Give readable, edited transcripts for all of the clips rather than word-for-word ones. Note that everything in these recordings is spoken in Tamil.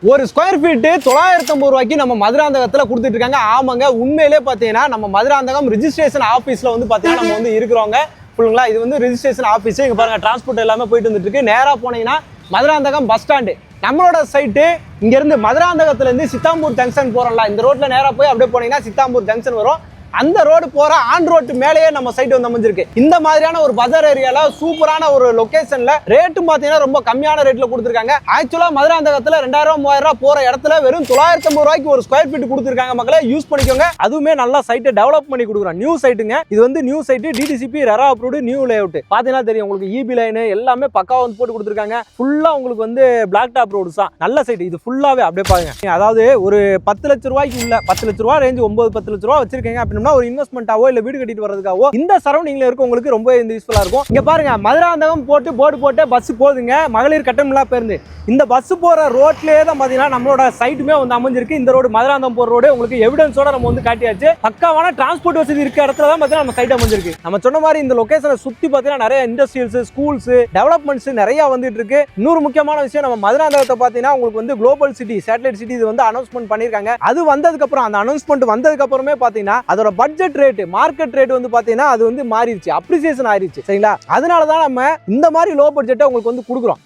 ஒரு ஸ்கொயர் ஃபீட் 950 ரூபாய்க்கு நம்ம மதுராந்தகத்துல கொடுத்துட்டு இருக்காங்க. ஆமாங்க, உண்மையிலே பாத்தீங்கன்னா நம்ம மதுராந்தகம் ரிஜிஸ்ட்ரேஷன் ஆபீஸ்ல வந்து பாத்தீங்கன்னா நம்ம வந்து இருக்கிறோங்க. ஃபுல்லுங்களா இது வந்து ரிஜிஸ்ட்ரேஷன் ஆபீஸ். இங்க பாருங்க டிரான்ஸ்போர்ட் எல்லாமே போயிட்டு வந்துட்டு இருக்கு. நேரா போனீங்கன்னா மதுராந்தகம் பஸ் ஸ்டாண்டு. நம்மளோட சைட்டு இங்க இருந்து மதுராந்தகத்துல இருந்து சித்தாம்பூர் ஜங்ஷன் போறோம்ல, இந்த ரோட்ல நேரா போய் அப்படியே போனீங்கன்னா சித்தாம்பூர் ஜங்ஷன் வரும். அந்த ரோடு போற ஆன் ரோட்டு மேலேயே நம்ம சைட் வந்து அமைஞ்சிருக்கு. இந்த மாதிரியான ஒரு பஜார் ஏரியால சூப்பரான ஒரு லொகேஷன்ல ரேட்டும் பாத்தீங்கன்னா ரொம்ப கம்மியான ரேட்ல கொடுத்துருக்காங்க. ஆக்சுவலா மதுராந்தகத்துல 2000 3000 போற இடத்துல வெறும் 950 ரூபாய்க்கு ஒரு ஸ்கொயர் ஃபீட் கொடுத்துருக்காங்க. மக்களே யூஸ் பண்ணிக்கோங்க. அதுவுமே நல்லா சைட்டை டெவலப் பண்ணி கொடுக்குறோம். நியூ சைட்டுங்க இது வந்து new site, DTCP RERA approved new layout. பாத்தீங்கன்னா தெரியும் உங்களுக்கு, இபி லைன் எல்லாமே பக்காவா வந்து போட்டு கொடுத்துருக்காங்க. ஃபுல்லா உங்களுக்கு வந்து பிளாக் டாப் ரோட்ஸ் தான். நல்ல சைட்டு இது ஃபுல்லாவே அப்படியே பாருங்க. அதாவது ஒரு 10 லட்சம் ரூபாய்க்கு உள்ள 10 லட்சம் ரூபாய் ரேஞ்ச் 9-10 லட்சம் ரூபாய் வச்சிருக்கீங்க அப்படின்னா ஒரு இன்வெஸ்ட்மெண்டாவோ இல்ல வீடு கட்டிட்டு வரதுக்காவோ இந்த சரௌண்டிங்ல இருக்க உங்களுக்கு ரொம்ப யூஸ்ஃபுல்லா இருக்கும். இங்க பாருங்க மதுராந்தகம் போட்டு போர்டு போட்டு பஸ் போகுதுங்க. மகளிர் கட்டணமில்லா பேருந்து. இந்த பஸ் போற ரோட்லயே தான் பாத்தீங்கன்னா நம்மளோட சைட்டுமே வந்து அமைஞ்சிருக்கு. இந்த ரோடு மதுராந்தகம் போற ரோடு உங்களுக்கு எவிடன்ஸோட நம்ம வந்து காட்டியாச்சு. பக்காவான டிரான்ஸ்போர்ட் வசதி இருக்க இடத்துல தான் பாத்தீங்கன்னா நம்ம சைட் அமைஞ்சிருக்கு. நம்ம சொன்ன மாதிரி இந்த லொகேஷனை சுத்தி பாத்தீங்கன்னா நிறைய இண்டஸ்ட்ரியல்ஸ், ஸ்கூல்ஸ், டெவலப்மெண்ட்ஸ் நிறைய வந்துட்டு இருக்கு. இன்னொரு முக்கியமான விஷயம், நம்ம மதுராந்தகத்தை பாத்தீங்கன்னா உங்களுக்கு வந்து குளோபல் சிட்டி, சேட்டலைட் சிட்டி இது வந்து அனௌன்ஸ்மெண்ட் பண்ணிருக்காங்க. அது வந்ததுக்கு அப்புறம் அந்த அனௌன்ஸ்மெண்ட் வந்ததுக்கு அப்புறமே பாத்தீங்கன்னா அதோட பட்ஜெட் ரேட், மார்க்கெட் ரேட் வந்து பாத்தீங்கன்னா அது வந்து மாறிடுச்சு, அப்ரிசியேஷன் ஆயிருச்சு. சரிங்களா, அதனாலதான் நம்ம இந்த மாதிரி லோ பட்ஜெட்டை உங்களுக்கு வந்து கொடுக்குறோம்.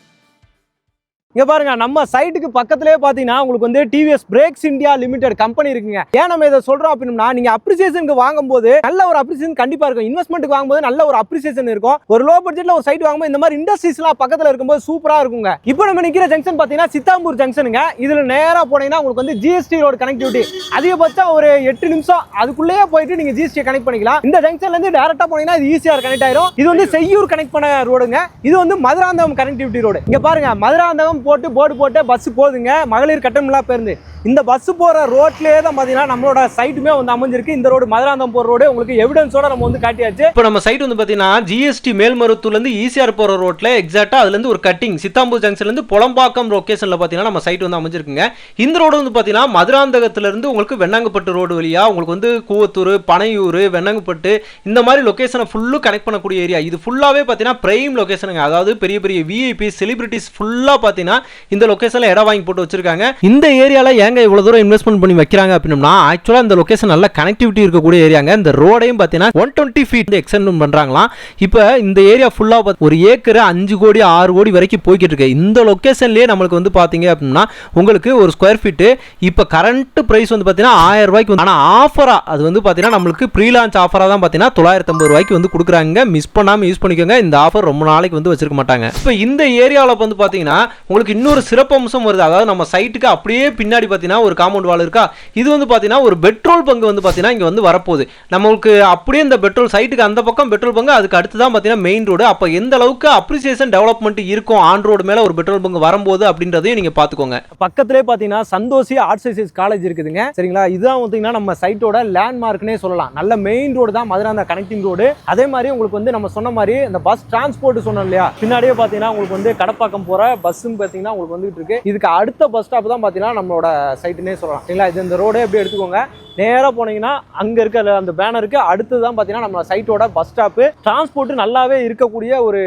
இங்க பாருங்க நம்ம சைட்டுக்கு பக்கத்திலே பாத்தீங்கன்னா உங்களுக்கு வந்து TVS brakes India limited company இருக்குங்க. ஏன் நம்ம இதை சொல்றோம் அப்படின்னா, நீங்க அப்ரிசியேஷனுக்கு வாங்கும்போது நல்ல ஒரு அப்ரிசியேஷன் கண்டிப்பா இருக்கும். இன்வெஸ்ட்மெண்ட்டுக்கு வாங்கும்போது நல்ல ஒரு அப்ரிசியேஷன் இருக்கும். ஒரு லோ பட்ஜெட்ல ஒரு சைட் வாங்கும்போது இந்த மாதிரி இண்டஸ்ட்ரீஸ் எல்லாம் பக்கத்துல இருக்கும்போது சூப்பரா இருக்குங்க. இப்போ நம்ம நிக்கிற ஜங்ஷன் பாத்தீங்கன்னா சித்தாம்பூர் ஜங்ஷனுங்க. இதுல நேரா போனீங்கன்னா உங்களுக்கு வந்து ஜிஎஸ்டி ரோடு கனெக்டிவிட்டி அதிகபட்சம் ஒரு 8 நிமிஷம் அதுக்குள்ளேயே போயிட்டு நீங்க ஜிஎஸ்டி கனெக்ட் பண்ணிக்கலாம். இந்த ஜங்ஷன்ல இருந்து டைரக்டா போனீங்கன்னா இது ஈஸியா கனெக்ட் ஆயிரும். இது வந்து செய்யூர் கனெக்ட் பண்ண ரோடுங்க. இது வந்து மதுராந்தகம் கனெக்டிவிட்டி ரோடு. இங்க பாருங்க மதுராந்தகம் போட்டு போர்டு போட்டு பஸ் போகுதுங்க. மகளிர் கட்டணமில்லா பேருந்து. இந்த பஸ் போற ரோட்லயே தான் பாத்தீங்கன்னா நம்மளோட சைட்டுமே வந்து அமைஞ்சிருக்கு. இந்த ரோடு மதுராந்தகம் போற ரோடு உங்களுக்கு எவிடன்ஸோட நம்ம வந்து காட்டியாச்சு. இப்போ நம்ம சைட் வந்து பாத்தீங்கன்னா ஜிஎஸ்டி மேல்மருவத்தூர்ல இருந்து ஈசிஆர் போற ரோட்ல எக்ஸாக்ட்டா அதுல இருந்து ஒரு கட்டிங் சித்தாம்பூர் ஜங்ஷன்ல இருந்து பொலம்பாக்கம் லொகேஷன்ல பாத்தீங்கன்னா நம்ம சைட் வந்து அமைஞ்சிருக்குங்க. இந்த ரோடு வந்து பாத்தீங்கன்னா மதுராந்தகத்துல இருந்து உங்களுக்கு வெண்ணாங்கப்பட்டு ரோடு வழியா உங்களுக்கு வந்து கூவத்தூர், பனையூர், வெண்ணாங்கப்பட்டு இந்த மாதிரி லொகேஷனை ஃபுல்லு கனெக்ட் பண்ணக்கூடிய ஏரியா. இது ஃபுல்லாவே பாத்தீங்கன்னா பிரைம் லொகேஷனுங்க. அதாவது பெரிய பெரிய விஐபி செலிபிரிட்டிஸ் ஃபுல்லா பாத்தீங்கன்னா இந்த லொகேஷன்ல இடம் வாங்கி போட்டு வச்சிருக்காங்க. இந்த ஏரியால இவ்வளவு தூரம் இன்வெஸ்ட்மெண்ட் பண்ணி வைக்கிறாங்க அப்படின்னா ஆக்சுவலா இந்த லொகேஷன் நல்ல கனெக்டிவிட்டி இருக்கக்கூடிய ஏரியாங்க. இந்த ரோடையும் பார்த்தீங்கன்னா 120 ஃபீட் எக்ஸ்டெண்ட் பண்றாங்களாம். இப்போ இந்த ஏரியா ஃபுல்லா ஒரு ஏக்கர் 5 கோடி 6 கோடி வரைக்கும் போய்கிட்டு இருக்கு. இந்த லொகேஷன்லயே நம்மளுக்கு வந்து பாத்தீங்க அப்படின்னா உங்களுக்கு ஒரு ஸ்கொயர் ஃபீட் இப்போ கரண்ட் பிரைஸ் வந்து பாத்தீங்கன்னா 1000 ரூபாய்க்கு. ஆனா ஆஃபரா அது வந்து பாத்தீங்கன்னா நம்மளுக்கு ப்ரீ லான்ச் ஆஃபரா தான் பாத்தீங்கன்னா 950 ரூபாய்க்கு வந்து கொடுக்குறாங்க. மிஸ் பண்ணாம யூஸ் பண்ணிக்கோங்க. இந்த ஆஃபர் ரொம்ப நாளைக்கு வந்து வச்சிருக்க மாட்டாங்க. இப்போ இந்த ஏரியாவில் வந்து பாத்தீங்கன்னா உங்களுக்கு இன்னொரு சிறப்பு அம்சம் வருது. அதாவது நம்ம சைட்டுக்கு அப்படியே பின்னாடி ஒரு காம்பவுண்ட் வால் இருக்கா. இது வந்து பாத்தீங்கன்னா ஒரு பெட்ரோல் பங்கு வந்து பாத்தீங்கன்னா இங்க வந்து வரப்போகுது. நமக்கு அப்படியே இந்த பெட்ரோல் சைட்டுக்கு அந்த பக்கம் பெட்ரோல் பங்கு, அதுக்கு அடுத்து தான் பாத்தீங்கன்னா மெயின் ரோடு. அப்ப எந்த அளவுக்கு அப்ரிசியேஷன் டெவலப்மெண்ட் இருக்கும் ஆன் ரோடு மேல ஒரு பெட்ரோல் பங்கு வரும்போது அப்படின்றதையும் நீங்க பாத்துக்கோங்க. பக்கத்திலே பாத்தீங்கன்னா சந்தோஷி ஆர்ட்ஸ் சயின்ஸ் காலேஜ் இருக்குதுங்க. சரிங்களா, இதுதான் பாத்தீங்கன்னா நம்ம சைட்டோட லேண்ட்மார்க்னே சொல்லலாம். நல்ல மெயின் ரோடு தான், மதுராந்தகம் கனெக்டிங் ரோடு. அதே மாதிரி உங்களுக்கு வந்து நம்ம சொன்ன மாதிரி இந்த பஸ் டிரான்ஸ்போர்ட் சொன்னோம் இல்லையா, பின்னாடியே பாத்தீங்கன்னா உங்களுக்கு வந்து கடப்பாக்கம் போற பஸ்ஸும் பாத்தீங்கன்னா உங்களுக்கு வந்துட்டு இருக்கு. இதுக்கு அடுத்த பஸ் ஸ்டாப் தான் பாத்தீங்கன்னா நம்மளோட சைட்டுனே சொல்லலாம். சரிங்களா, இது இந்த ரோடே எப்படி எடுத்துக்கோங்க. நேரா போனீங்கன்னா அங்க இருக்க அந்த பேனருக்கு அடுத்துதான் பாத்தீங்கன்னா நம்ம சைட்டோட பஸ் ஸ்டாப். டிரான்ஸ்போர்ட் நல்லாவே இருக்கக்கூடிய ஒரு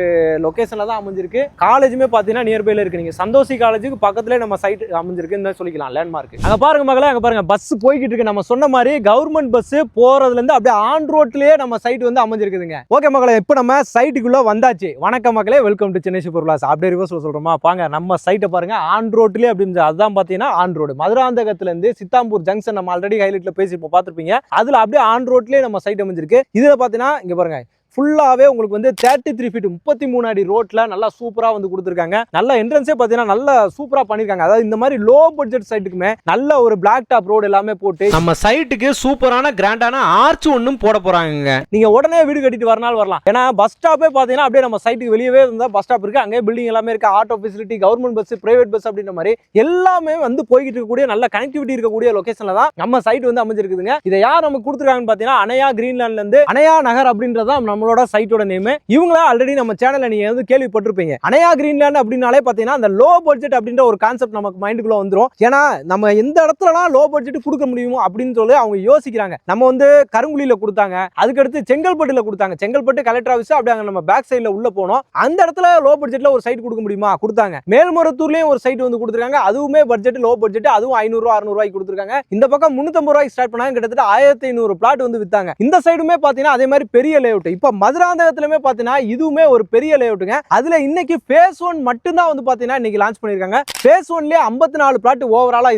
லொகேஷன்ல தான் அமைஞ்சிருக்கு. காலேஜுமே பாத்தீங்கன்னா நியர்பைல இருக்கு. நீங்க சந்தோஷி காலேஜுக்கு பக்கத்துல நம்ம சைட் அமைஞ்சிருக்குன்னு சொல்லிக்கலாம், லேண்ட்மார்க். அங்க பாருங்க மகளே, அங்க பாருங்க பஸ் போய்கிட்டு இருக்கு. நம்ம சொன்ன மாதிரி கவர்மெண்ட் பஸ் போறதுல இருந்து அப்படியே ஆன் ரோட்லயே நம்ம சைட் வந்து அமைஞ்சிருக்குதுங்க. ஓகே மகளே, இப்போ நம்ம சைட்டுக்குள்ள வந்தாச்சு. வணக்கம் மகளே, welcome to Chennai super Vilas. அப்படியே ரிவர்ஸ்ல சொல்றோமா, பாங்க நம்ம சைட்டை பாருங்க ஆன் ரோட்லயே அப்படின்னு. அதுதான் பாத்தீங்கன்னா ஆன் ரோடு மதுராந்தகத்துல இருந்து சித்தாம்பூர் ஜங்ஷன் நம்ம ஆல்ரெடி ஹைலைட்ல பேசி இப்போ பார்த்துருப்பீங்க. அதுல அப்படியே ஆன் ரோட்லயே நம்ம சைட் அமைஞ்சிருக்கு. இதுல பாத்தீங்கன்னா இங்க பாருங்க ஃபுல்லாவே உங்களுக்கு வந்து 33 ஃபீட் 33 அடி ரோட்ல நல்லா சூப்பரா வந்து கொடுத்துருக்காங்க. நல்ல என்ட்ரன்ஸே பாத்தீங்கன்னா நல்லா சூப்பரா பண்ணிருக்காங்க. அதாவது இந்த மாதிரி லோ பட்ஜெட் சைட்டுக்குமே நல்ல ஒரு பிளாக் டாப் ரோடு எல்லாமே போட்டு நம்ம சைட்டுக்கு சூப்பரான கிராண்டான ஆர்ச் ஒன்னும் போட போறாங்க. நீங்க உடனே வீடு கட்டிட்டு வரனால வரலாம். ஏன்னா பஸ் ஸ்டாப்பே பாத்தீங்கன்னா அப்படியே நம்ம சைட்டுக்கு வெளியவே இருந்தா பஸ் ஸ்டாப் இருக்கு. அங்கே பில்டிங் எல்லாமே இருக்கு. Auto facility, government bus, private bus அப்படின்ற மாதிரி எல்லாமே வந்து போய்கிட்டு இருக்கக்கூடிய நல்ல கனெக்டிவிட்டி இருக்கக்கூடிய லொகேஷன்ல தான் நம்ம சைட் வந்து அமைஞ்சிருக்குதுங்க. இதை யார் நமக்கு கொடுத்துருக்காங்கன்னு பாத்தீங்கன்னா அணையா கிரீன்லாண்ட்ல இருந்து அணையா நகர் அப்படின்றதான் நம்ம நம்மளோட சைட்டோட நேம். இவங்கள ஆல்ரெடி நம்ம சேனல்ல நீங்க வந்து கேள்விப்பட்டிருப்பீங்க. அணையா கிரீன்லேண்ட் அப்படின்னாலே பாத்தீங்கன்னா அந்த லோ பட்ஜெட் அப்படின்ற ஒரு கான்செப்ட் நமக்கு மைண்டுக்குள்ள வந்துரும். ஏன்னா நம்ம எந்த இடத்துலலாம் லோ பட்ஜெட் கொடுக்க முடியுமோ அப்படின்னு சொல்லி அவங்க யோசிக்கிறாங்க. நம்ம வந்து கருங்குழியில கொடுத்தாங்க, அதுக்கடுத்து செங்கல்பட்டுல கொடுத்தாங்க. செங்கல்பட்டு கலெக்டர் ஆஃபீஸ் அப்படியே நம்ம பேக் சைடுல உள்ள போனோம். அந்த இடத்துல லோ பட்ஜெட்ல ஒரு சைட் கொடுக்க முடியுமா? கொடுத்தாங்க. மேல்மருவத்தூர்லயும் ஒரு சைட் வந்து கொடுத்துருக்காங்க. அதுவுமே பட்ஜெட் லோ பட்ஜெட், அதுவும் 500 ரூபாய் 600 ரூபாய்க்கு கொடுத்துருக்காங்க. இந்த பக்கம் 350 ரூபாய்க்கு ஸ்டார்ட் பண்ணாங்க. கிட்டத்தட்ட 1500 பிளாட் வந்து வித்தாங்க. இந்த சைடுமே பாத்தீங்கன்னா அதே மாதிரி பெரிய லேஅவுட். இப்ப மதுராந்தகத்திலுமே பாத்தீங்கன்னா இதுவுமே ஒரு பெரிய லேஅவுட்டுங்க. அதுல இன்னைக்கு ஃபேஸ் 1 மட்டும் தான் வந்து பாத்தீங்கன்னா இன்னைக்கு லான்ச் பண்ணிருக்காங்க. ஃபேஸ் 1லயே 54 பிளாட் ஓவராலா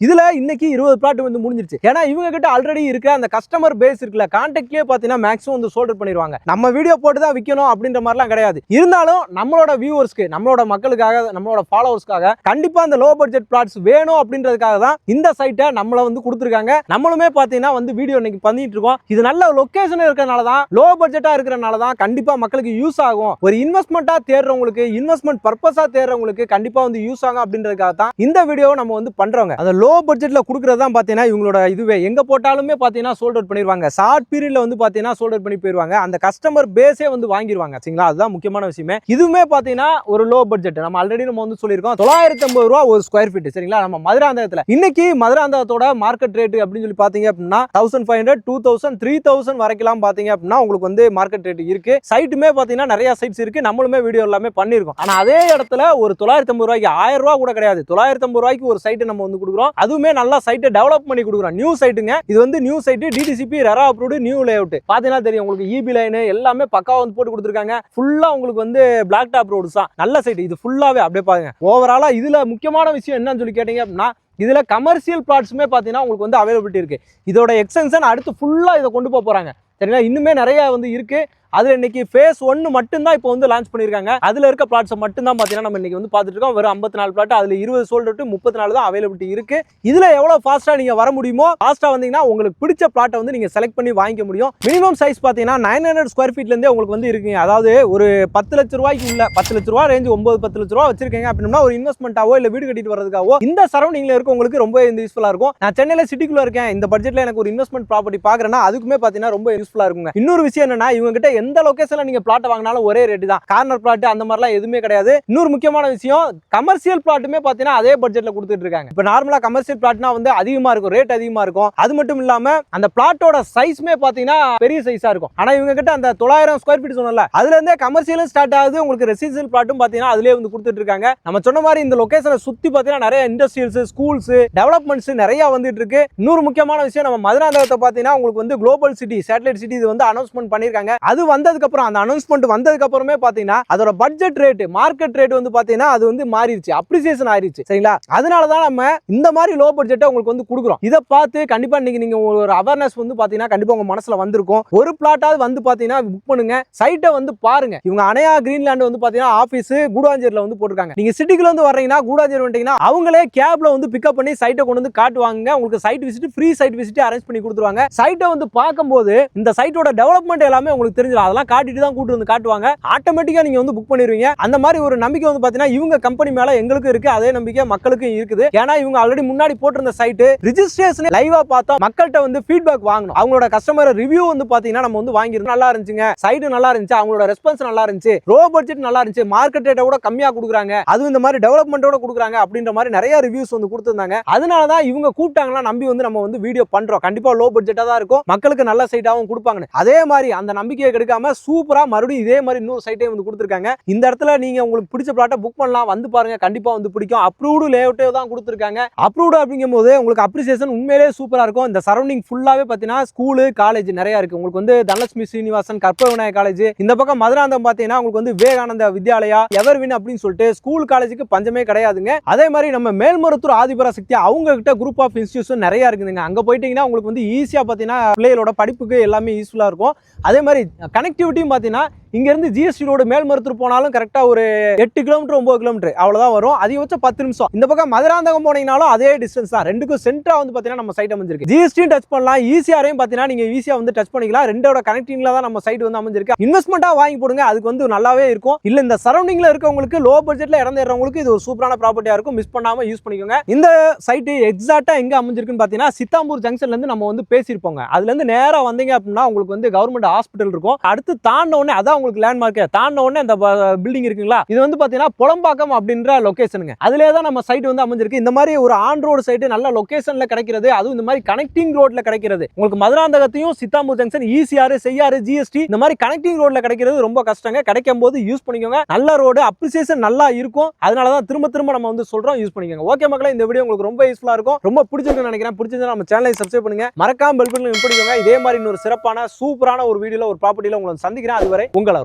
இதுல இன்னைக்கு 20 பிளாட் வந்து முடிஞ்சிருச்சு. ஏன்னா இவங்க கிட்ட ஆல்ரெடி இருக்க அந்த கஸ்டமர் பேஸ் இருக்குல்ல, கான்டாக்ட்லயே பாத்தீங்கன்னா மேக்ஸிமம் வந்து சோல்டர் பண்ணிடுவாங்க. நம்ம வீடியோ போட்டு தான் விற்கணும் அப்படின்ற மாதிரிலாம் கிடையாது. இருந்தாலும் நம்மளோட வியூவர்ஸ்க்கு, நம்மளோட மக்களுக்காக, நம்மளோட ஃபாலோவர்ஸ்க்காக கண்டிப்பா அந்த லோ பட்ஜெட் பிளாட்ஸ் வேணும் அப்படின்றதுக்காக தான் இந்த சைட்டை நம்மள வந்து கொடுத்துருக்காங்க. நம்மளுமே பாத்தீங்கன்னா வந்து வீடியோ இன்னைக்கு பண்ணிட்டு இருக்கோம். இது நல்ல லொகேஷன் இருக்கிறனால தான், லோ பட்ஜெட்டா இருக்கிறனால தான் கண்டிப்பா மக்களுக்கு யூஸ் ஆகும். ஒரு இன்வெஸ்ட்மெண்ட்டா தேடுறவங்களுக்கு, இன்வெஸ்ட்மெண்ட் பர்பஸா தேடுறவங்களுக்கு கண்டிப்பா வந்து யூஸ் ஆகும் அப்படின்றதுக்காக தான் இந்த வீடியோவை நம்ம வந்து பண்றோங்க. அந்த லோ பட்ஜெட்ல கொடுக்கறது தான் பாத்தீங்கன்னா இவங்களோட இதுவே. எங்க போட்டாலுமே பாத்தீங்கன்னா சோல்ட் அவுட் பண்ணிடுவாங்க. ஷார்ட் பீரியட்ல வந்து பாத்தீங்கன்னா சோல்ட் அவுட் பண்ணி போயிருவாங்க. அந்த கஸ்டமர் பேஸே வந்து வாங்கிடுவாங்க. சரிங்களா? அதுதான் முக்கியமான விஷயமே. இதுவுமே பாத்தீங்கன்னா ஒரு லோ பட்ஜெட். நம்ம ஆல்ரெடி நம்ம வந்து சொல்லியிருக்கோம் 950 ரூபாய் ஒரு ஸ்கொயர் ஃபீட். சரிங்களா? நம்ம மதுராந்தகத்துல இன்னைக்கு மதுராந்தகத்தோட மார்க்கெட் ரேட் அப்படின்னு சொல்லி பாத்தீங்க அப்படின்னா 1500, 2000, 3000 வரைக்கும் பாத்தீங்க அப்படின்னா உங்களுக்கு வந்து மார்க்கெட் ரேட் இருக்கு. சைட்டுமே பாத்தீங்கன்னா நிறைய சைட்ஸ் இருக்கு. நம்மளுமே வீடியோ எல்லாமே பண்ணிருக்கோம். ஆனா அதே இடத்துல ஒரு 950 ரூபாய்க்கு 1000 ரூபாய் கூட கிடையாது, 950 ரூபாய்க்கு ஒரு சைட் நம்ம வந்து கொடுக்குறோம். அதுவுமே நல்லா சைட்டை டெவலப் பண்ணி கொடுக்குறோம். நியூ சைட்டுங்க. இது வந்து new site, DTCP RERA approved new layout. பாத்தீங்கன்னா தெரியும் உங்களுக்கு, இபி லைன் எல்லாமே பக்காவா வந்து போட்டு கொடுத்துருக்காங்க. ஃபுல்லா உங்களுக்கு வந்து பிளாக் டாப் ரோட்ஸ் தான். நல்ல சைட் இது ஃபுல்லாவே. அப்படியே பாருங்க. ஓவராலா இதுல முக்கியமான விஷயம் என்னன்னு சொல்லி கேட்டீங்க அப்படின்னா, இதுல கமர்ஷியல் பிளாட்ஸுமே பாத்தீங்கன்னா உங்களுக்கு வந்து அவைலபிலிட்டி இருக்கு. இதோட எக்ஸ்டென்ஷன் அடுத்து ஃபுல்லா இதை கொண்டு போறாங்க. சரிங்களா? இன்னுமே நிறைய வந்து இருக்கு. அதுல இன்னைக்கு ஃபேஸ் 1 மட்டும் தான் இப்போ வந்து லான்ச் பண்ணிருக்காங்க. அதுல இருக்க பிளாட்ஸ் மட்டும் தான் பாத்தீங்கன்னா நம்ம இன்னைக்கு வந்து பாத்துட்டு இருக்கோம். வெறும் 54 பிளாட், அதுல 20 சோல்ட் அவுட், 34 தான் அவைலபிலிட்டி இருக்கு. இதுல எவ்வளவு ஃபாஸ்டா நீங்க வர முடியுமோ ஃபாஸ்டா வந்தீங்கன்னா உங்களுக்கு பிடிச்ச பிளாட்டை வந்து நீங்க செலக்ட் பண்ணி வாங்கிக்க முடியும். மினிமம் சைஸ் பாத்தீங்கன்னா 900 ஸ்கொயர் ஃபீட்ல இருந்தே உங்களுக்கு வந்து இருக்குங்க. அதாவது ஒரு 10 லட்சம் ரூபாய்க்கு உள்ள 10 லட்ச ரூபாய் ரேஞ்ச் 9-10 லட்ச ரூபாய் வச்சிருக்கீங்க அப்படின்னா ஒரு இன்வெஸ்ட்மெண்ட்டாவோ இல்ல வீடு கட்டிட்டு வரதுக்காவோ இந்த சரௌண்டிங்ல இருக்க உங்களுக்கு ரொம்ப யூஸ்ஃபுல்லா இருக்கும். நான் சென்னையில சிட்டிக்குள்ள இருக்கேன், இந்த பட்ஜெட்ல எனக்கு ஒரு இன்வெஸ்ட்மெண்ட் ப்ராப்பர்ட்டி பாக்குறேன்னா அதுக்குமே பாத்தீங்கன்னா ரொம்ப யூஸ்ஃபுல்லா இருக்குங்க. இன்னொரு விஷயம் என்னன்னா, இவங்க கிட்ட எந்த லொகேஷன்ல நீங்க பிளாட் வாங்கினாலும் ஒரே ரேட் தான். கார்னர் பிளாட் அந்த மாதிரிலாம் எதுவுமே கிடையாது. இன்னொரு முக்கியமான விஷயம், கமர்ஷியல் பிளாட்டுமே பாத்தீங்கன்னா அதே பட்ஜெட்ல கொடுத்துட்டு இருக்காங்க. இப்ப நார்மலா கமர்ஷியல் பிளாட்னா வந்து அதிகமா இருக்கும், ரேட் அதிகமா இருக்கும். அது மட்டும் இல்லாம அந்த பிளாட்டோட சைஸ்மே பாத்தீங்கன்னா பெரிய சைஸா இருக்கும். ஆனா இவங்க கிட்ட அந்த 900 ஸ்கொயர் ஃபீட் சொன்னல, அதுல இருந்தே கமர்ஷியலும் ஸ்டார்ட் ஆகுது. உங்களுக்கு ரெசிடென்ஷியல் பிளாட்டும் பாத்தீங்கன்னா அதுலயே வந்து கொடுத்துட்டு இருக்காங்க. நம்ம சொன்ன மாதிரி இந்த லொகேஷனை சுத்தி பாத்தீங்கன்னா நிறைய இண்டஸ்ட்ரியல்ஸ், ஸ்கூல்ஸ், டெவலப்மெண்ட்ஸ் நிறைய வந்துட்டு இருக்கு. இன்னொரு முக்கியமான விஷயம், நம்ம மதுராந்தகத்தை பாத்தீங்கன்னா உங்களுக்கு வந்து குளோபல் சிட்டி, சேட்டலைட் சிட்டி இது வந்து அனௌன்ஸ்மெண்ட் பண்ணிருக்காங்க. அது வந்ததுக்கு அப்புறம், அந்த அனௌன்ஸ்மெண்ட் வந்ததுக்கு அப்புறமே பாத்தீங்கன்னா அதோட பட்ஜெட் ரேட், மார்க்கெட் ரேட் வந்து பாத்தீங்கன்னா அது வந்து மாறிடுச்சு, அப்ரிசியேஷன் ஆயிருச்சு. சரிங்களா? அதனால தான் நம்ம இந்த மாதிரி லோ பட்ஜெட்டை உங்களுக்கு வந்து கொடுக்குறோம். இதை பார்த்து கண்டிப்பா நீங்க ஒரு அவேர்னஸ் வந்து பாத்தீங்கன்னா கண்டிப்பா உங்க மனசுல வந்திருக்கும். ஒரு பிளாட்டாவது வந்து பாத்தீங்கன்னா புக் பண்ணுங்க, சைட்டை வந்து பாருங்க. இவங்க அணையா கிரீன்லேண்ட் வந்து பாத்தீங்கன்னா ஆபீஸ் கூடாஞ்சேரியில வந்து போட்டுருக்காங்க. நீங்க சிட்டிக்குள்ள வந்து வர்றீங்கன்னா, கூடாஞ்சேரி வந்துட்டீங்கன்னா அவங்களே கேப்ல வந்து பிக்கப் பண்ணி சைட்டை கொண்டு வந்து காட்டுவாங்க. உங்களுக்கு side visit, free side visit arrange பண்ணி கொடுத்துருவாங்க. சைட்டை வந்து பார்க்கும்போது இந்த சைட்டோட டெவலப்மெண்ட் எல்லாமே உங்களுக்கு தெரிஞ்சிடும். அதெல்லாம் காட்டிட்டு தான் கூட்டு வந்து காட்டுவாங்க. ஆட்டோமேட்டிக்கா நீங்க வந்து புக் பண்ணிடுவீங்க. அந்த மாதிரி ஒரு நம்பிக்கை வந்து பாத்தீங்கன்னா இவங்க கம்பெனி மேல எங்களுக்கு இருக்கு, அதே நம்பிக்கை மக்களுக்கும் இருக்குது. ஏன்னா இவங்க ஆல்ரெடி முன்னாடி போட்டிருந்த சைட் ரிஜிஸ்ட்ரேஷன் லைவா பார்த்தா மக்கள்கிட்ட வந்து ஃபீட்பேக் வாங்கணும். அவங்களோட கஸ்டமர் ரிவ்யூ வந்து பாத்தீங்கன்னா நம்ம வந்து வாங்கிருந்தோம். நல்லா இருந்துச்சுங்க, சைட் நல்லா இருந்துச்சு, அவங்களோட ரெஸ்பான்ஸ் நல்லா இருந்துச்சு, லோ பட்ஜெட் நல்லா இருந்துச்சு, மார்க்கெட் ரேட்டை கூட கம்மியா கொடுக்குறாங்க, அதுவும் இந்த மாதிரி டெவலப்மெண்டோட கொடுக்குறாங்க அப்படின்ற மாதிரி நிறைய ரிவ்யூஸ் வந்து கொடுத்திருந்தாங்க. அதனால தான் இவங்க கூப்பிட்டாங்கன்னா நம்பி வந்து நம்ம வந்து வீடியோ பண்றோம். கண்டிப்பா லோ பட்ஜெட்டா தான் இருக்கும், மக்களுக்கு நல்ல சைட்டாவும் கொடுப்பாங்க. அதே மாதிரி அந்த நம்பிக்கையை கெடுக்காம சூப்பரா மறுபடியும் இதே மாதிரி இன்னொரு சைட்டே வந்து கொடுத்துருக்காங்க. இந்த இடத்துல நீங்க உங்களுக்கு பிடிச்ச பிளாட்டை புக் பண்ணலாம், வந்து பாருங்க, கண்டிப்பா வந்து பிடிக்கும். அப்ரூவ்டு லேஅவுட்டே தான் கொடுத்துருக்காங்க. அப்ரூவ்டு அப்படிங்கும்போது உங்களுக்கு அப்ரிசியேஷன் உண்மையிலேயே சூப்பரா இருக்கும். இந்த சரௌண்டிங் ஃபுல்லாவே பாத்தீங்கன்னா ஸ்கூல், காலேஜ் நிறைய இருக்கு. உங்களுக்கு வந்து தனலட்சுமி ஸ்ரீனிவாசன் கற்பக விநாயகர் காலேஜ், இந்த பக்கம் மதுராந்தகம் பாத்தீங்கன்னா உங்களுக்கு வந்து விவேகானந்த வித்யாலயா, எவர்வின் அப்படின்னு சொல்லிட்டு ஸ்கூல் காலேஜுக்கு பஞ்சமே கிடையாதுங்க. அதே மாதிரி நம்ம மேல்மருவத்தூர் ஆதிபரா சக்தி அவங்க கிட்ட குரூப் ஆஃப் இன்ஸ்டிடியூஷன் நிறைய இருக்குதுங்க. அங்க போயிட்டீங்கன்னா உங்களுக்கு வந்து ஈஸியா பாத்தீங்கன்னா பிள்ளைகளோட படிப்புக்கு எல்லாமே யூஸ்ஃபுல்லா இருக்கும். அதே மாதிரி கனெக்டிவிட்டியும் பாத்தீங்கன்னா இங்க இருந்து ஜிஎஸ்டி ரோடு மேல்மருவத்தூர் போனாலும் கரெக்டா ஒரு 8 கிலோமீட்டர் 9 கிலோமீட்டர் அவ்வளவுதான் வரும். அதிகபட்சம் 10 நிமிஷம். இந்த பக்கம் மதுராந்தகம் போனீங்கனாலும் அதே டிஸ்டன்ஸ் தான். ரெண்டுக்கும் சென்டரா வந்து பாத்தீங்கன்னா நம்ம சைட் அமைஞ்சிருக்கு. ஜிஎஸ்டியும் டச் பண்ணலாம், ஈசிஆரையும் பாத்தீங்கன்னா நீங்க ஈஸியா வந்து டச் பண்ணிக்கலாம். ரெண்டோட கனெக்டிங்ல தான் நம்ம சைட் வந்து அமைஞ்சிருக்கு. இன்வெஸ்ட்மெண்டா வாங்கி போடுங்க, அதுக்கு வந்து நல்லாவே இருக்கும். இல்ல இந்த சரௌண்டிங்ல இருக்கவங்களுக்கு லோ பட்ஜெட்ல இடம் தேடுறவங்களுக்கு இது ஒரு சூப்பரான ப்ராப்பர்ட்டியா இருக்கும். மிஸ் பண்ணாம யூஸ் பண்ணிக்கோங்க. இந்த சைட் எக்ஸாக்ட்டா எங்க அமைஞ்சிருக்குன்னு பாத்தீங்கன்னா சித்தாம்பூர் ஜங்ஷன்ல இருந்து நம்ம வந்து பேசியிருப்போங்க. அதுல இருந்து நேரா வந்தீங்க அப்படின்னா உங்களுக்கு வந்து கவர்மெண்ட் ஹாஸ்பிட்டல் இருக்கும். அடுத்து தாண்டின உடனே அதான் உங்களுக்கு லேண்ட்மார்க். தாண்டின உடனே அந்த பில்டிங் இருக்குங்களா, இது வந்து பாத்தீங்கன்னா புலம்பாக்கம் அப்படின்ற லொகேஷனுங்க. அதுலயே தான் நம்ம சைட் வந்து அமைஞ்சிருக்கு. இந்த மாதிரி ஒரு ஆன் ரோடு சைட் நல்ல லொகேஷன்ல கிடைக்கிறது, அதுவும் இந்த மாதிரி கனெக்டிங் ரோட்ல கிடைக்கிறது. உங்களுக்கு மதுராந்தகத்தையும் Sithambur junction ECR Cheyyar GST இந்த மாதிரி கனெக்டிங் ரோட்ல கிடைக்கிறது ரொம்ப கஷ்டங்க. கிடைக்கும் போது யூஸ் பண்ணிக்கோங்க. நல்ல ரோடு அப்ரிசியேஷன் நல்லா இருக்கும். அதனால தான் திரும்ப திரும்ப நம்ம வந்து சொல்றோம், யூஸ் பண்ணிக்கோங்க. ஓகே மக்களே, இந்த வீடியோ உங்களுக்கு ரொம்ப யூஸ்ஃபுல்லா இருக்கும். ரொம்ப பிடிச்சிருக்குன்னு நினைக்கிறேன். பிடிச்சிருந்தா நம்ம சேனலை சப்ஸ்கிரைப் பண்ணுங்க. மறக்காம பெல் பட்டனை கிளிக் பண்ணிக்கோங்க. இதே மாதிரி இன்னொரு சிறப்பான சூப்பரான ஒரு வீடியோல ஒரு ப்ராப்பர்ட்டில உங்களை சந்திக்கிறேன். அதுவரை உங்கள் அருண்.